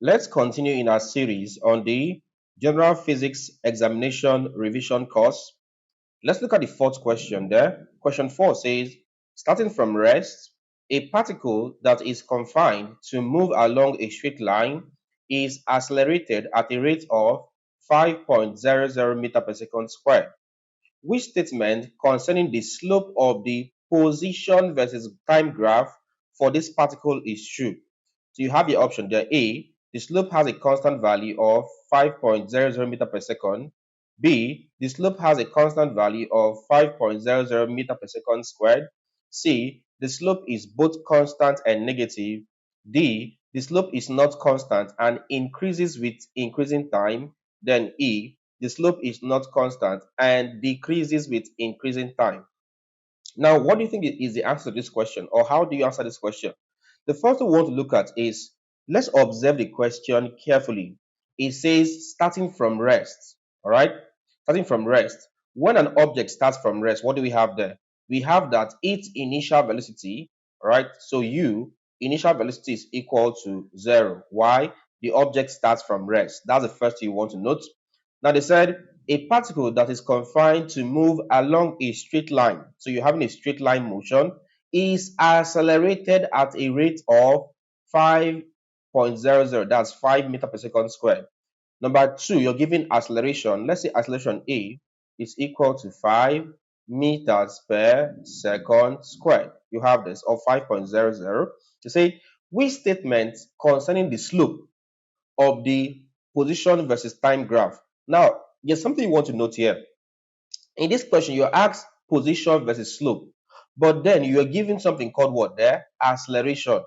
Let's continue in our series on the General Physics Examination Revision course. Let's look at the fourth question there. Question 4 says, starting from rest, a particle that is confined to move along a straight line is accelerated at a rate of 5.00 meter per second squared. Which statement concerning the slope of the position versus time graph for this particle is true? So you have your option there. A, the slope has a constant value of 5.00 meter per second. B, the slope has a constant value of 5.00 meter per second squared. C, the slope is both constant and negative. D, the slope is not constant and increases with increasing time. Then E, the slope is not constant and decreases with increasing time. Now, what do you think is the answer to this question, or how do you answer this question? The first thing we want to look at is, let's observe the question carefully. It says starting from rest. All right, starting from rest. When an object starts from rest, what do we have there? We have that its initial velocity, all right? So U, initial velocity is equal to 0. Why? The object starts from rest. That's the first thing you want to note. Now they said a particle that is confined to move along a straight line, so you're having a straight line motion, is accelerated at a rate of 5.00, that's 5 meter per second squared. Number 2, you're given acceleration. Let's say acceleration A is equal to 5 meters per second squared. You have this, of 5.00. To say which statement concerning the slope of the position versus time graph. Now, there's something you want to note here. In this question, you're asked position versus slope, but then you're given something called what there? Acceleration.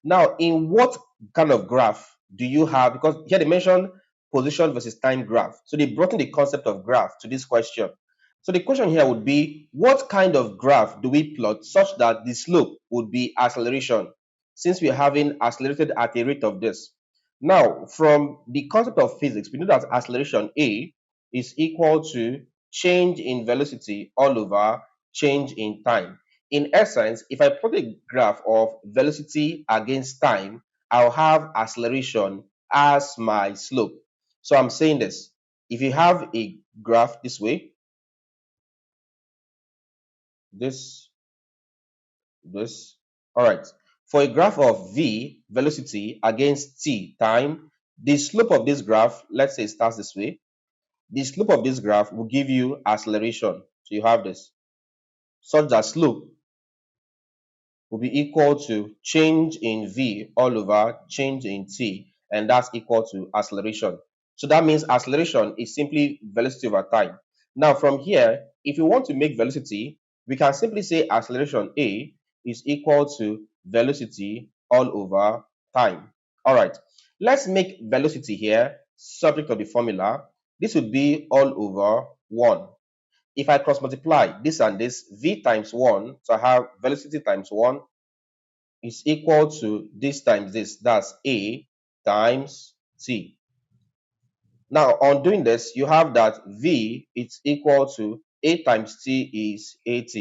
Now, in what kind of graph do you have? Because here they mentioned position versus time graph. So they brought in the concept of graph to this question. So the question here would be, what kind of graph do we plot such that the slope would be acceleration, since we are having accelerated at a rate of this? Now, from the concept of physics, we know that acceleration A is equal to change in velocity all over change in time. In essence, if I plot a graph of velocity against time, I'll have acceleration as my slope. So I'm saying this. If you have a graph this way, this, all right. For a graph of V, velocity, against T, time, the slope of this graph, let's say it starts this way, the slope of this graph will give you acceleration. So you have this, such that slope will be equal to change in V all over change in T, and that's equal to acceleration. So that means acceleration is simply velocity over time. Now from here, if you want to make velocity, we can simply say acceleration A is equal to velocity all over time. All right, let's make velocity here subject of the formula. This would be all over 1. If I cross multiply this and this, V times 1, so I have velocity times 1 is equal to this times this, that's A times T. Now, on doing this, you have that V is equal to A times T is AT.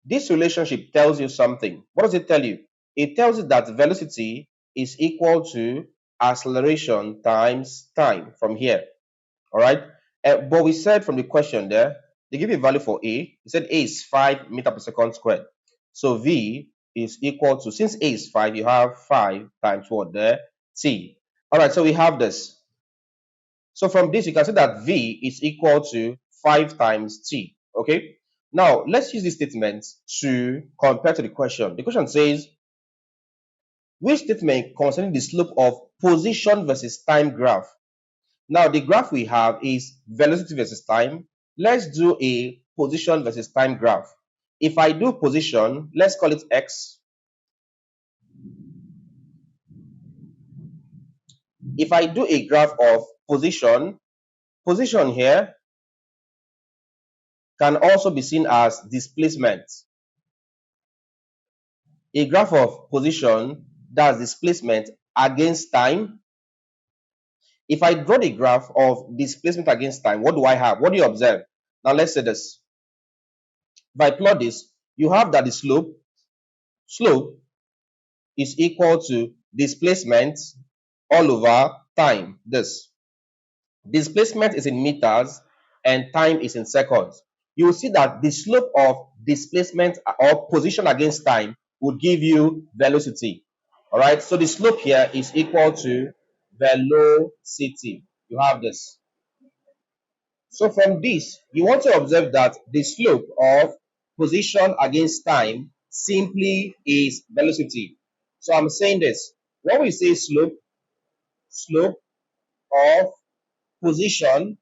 This relationship tells you something. What does it tell you? It tells you that velocity is equal to acceleration times time from here. All right. But we said from the question there, they give you a value for A. They said A is 5 meter per second squared. So V is equal to, since A is 5, you have 5 times what there? T. All right, so we have this. So from this, you can see that V is equal to 5 times T. Okay. Now, let's use this statement to compare to the question. The question says, which statement concerning the slope of position versus time graph? Now, the graph we have is velocity versus time. Let's do a position versus time graph. If I do position, let's call it X. If I do a graph of position, position here can also be seen as displacement. A graph of position, that's displacement against time. If I draw the graph of displacement against time, what do I have? What do you observe? Now let's say this. If I plot this, you have that the slope is equal to displacement all over time. This displacement is in meters and time is in seconds. You will see that the slope of displacement or position against time would give you velocity. All right, so the slope here is equal to velocity. You have this. So from this, you want to observe that the slope of position against time simply is velocity. So I'm saying this. When we say slope of position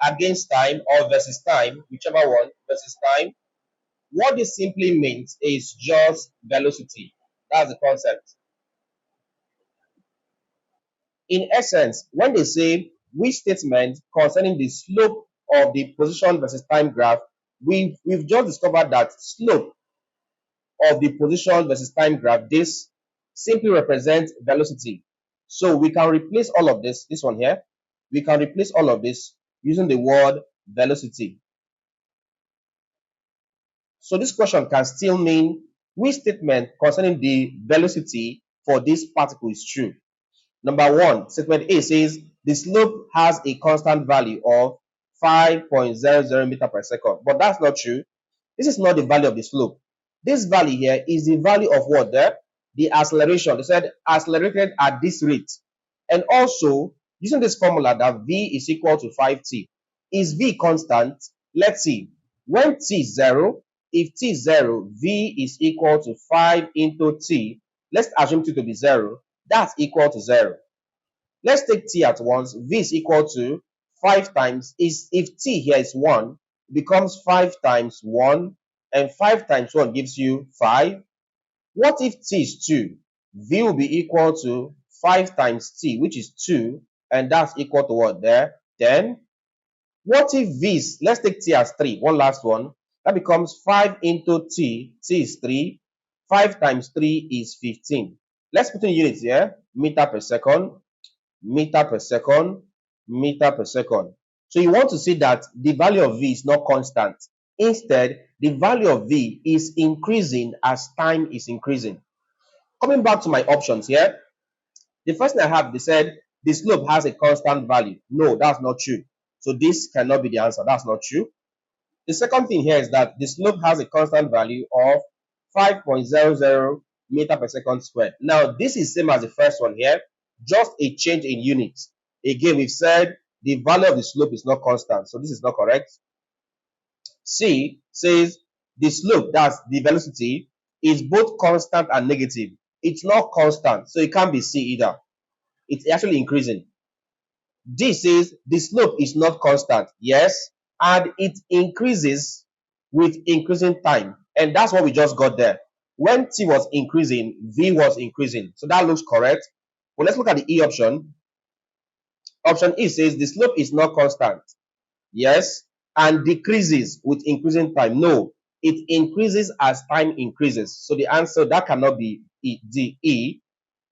against time or versus time, whichever one, versus time, what this simply means is just velocity. That's the concept. In essence, when they say which statement concerning the slope of the position versus time graph, we've just discovered that slope of the position versus time graph, this simply represents velocity. So we can replace all of this one here, we can replace all of this using the word velocity. So this question can still mean which statement concerning the velocity for this particle is true. Number one, statement A says the slope has a constant value of 5.00 meter per second, but that's not true. This is not the value of the slope. This value here is the value of what there? The acceleration. They said accelerated at this rate. And also, using this formula that V is equal to 5t. Is V constant? Let's see. When t is 0, if t is 0, V is equal to 5 into t. Let's assume t to be 0. That's equal to 0. Let's take t at once. V is equal to 5 times, is if t here is 1, it becomes 5 times 1, and 5 times 1 gives you 5. What if t is 2? V will be equal to 5 times t, which is 2, and that's equal to what there? 10. What if v is, let's take t as 3, one last one. That becomes 5 into t is 3. 5 times 3 is 15. Let's put in units here, meter per second, meter per second, meter per second. So you want to see that the value of V is not constant. Instead, the value of V is increasing as time is increasing. Coming back to my options here, the first thing I have, they said the slope has a constant value. No, that's not true. So this cannot be the answer. That's not true. The second thing here is that the slope has a constant value of 5.00 meter per second squared. Now, this is same as the first one here, just a change in units. Again, we've said the value of the slope is not constant, so this is not correct. C says the slope, that's the velocity, is both constant and negative. It's not constant, so it can't be C either. It's actually increasing. D says the slope is not constant. Yes, and it increases with increasing time. And that's what we just got there. When T was increasing, V was increasing. So that looks correct. Well, let's look at the E option. Option E says the slope is not constant. Yes, and decreases with increasing time. No, it increases as time increases. So the answer, that cannot be E.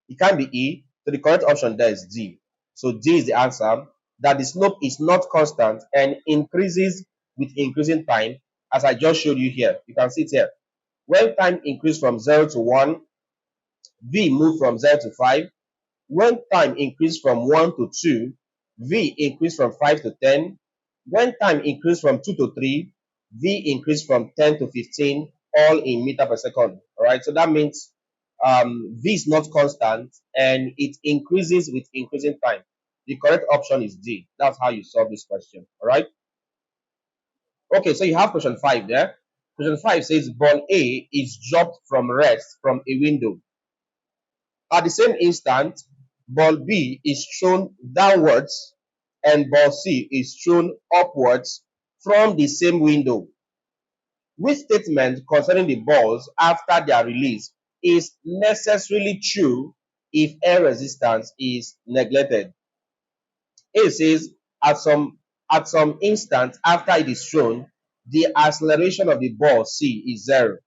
It can't be E. So the correct option there is D. So D is the answer, that the slope is not constant and increases with increasing time, as I just showed you here. You can see it here. When time increased from 0 to 1, V moved from 0 to 5. When time increased from 1 to 2, V increased from 5 to 10. When time increased from 2 to 3, V increased from 10 to 15, all in meter per second. All right, so that means V is not constant and it increases with increasing time. The correct option is D. That's how you solve this question. All right. Okay, so you have question 5 there. Question 5 says ball A is dropped from rest from a window. At the same instant, ball B is thrown downwards and ball C is thrown upwards from the same window. Which statement concerning the balls after their release is necessarily true if air resistance is neglected? A says at some instant after it is thrown, the acceleration of the ball C is 0.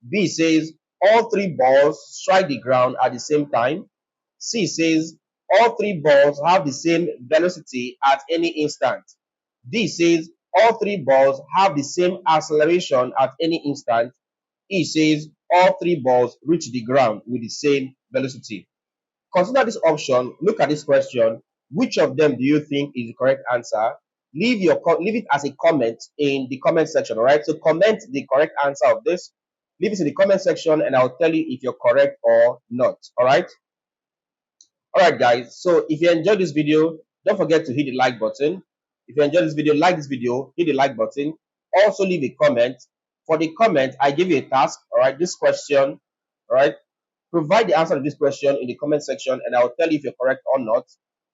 B says all three balls strike the ground at the same time. C says all three balls have the same velocity at any instant. D says all three balls have the same acceleration at any instant. E says all three balls reach the ground with the same velocity. Consider this option. Look at this question. Which of them do you think is the correct answer? Leave it as a comment in the comment section. All right. So comment the correct answer of this. Leave it in the comment section, and I'll tell you if you're correct or not. All right. All right, guys. So if you enjoyed this video, don't forget to hit the like button. If you enjoyed this video, like this video, hit the like button. Also leave a comment. For the comment, I give you a task. All right. This question. All right. Provide the answer to this question in the comment section, and I'll tell you if you're correct or not.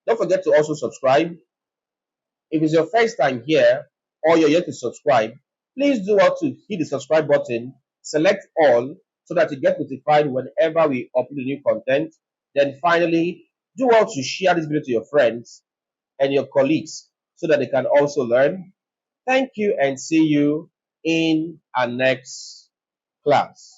Don't forget to also subscribe. If it's your first time here or you're yet to subscribe, please do well to hit the subscribe button, select all so that you get notified whenever we upload new content. Then finally, do well to share this video to your friends and your colleagues so that they can also learn. Thank you and see you in our next class.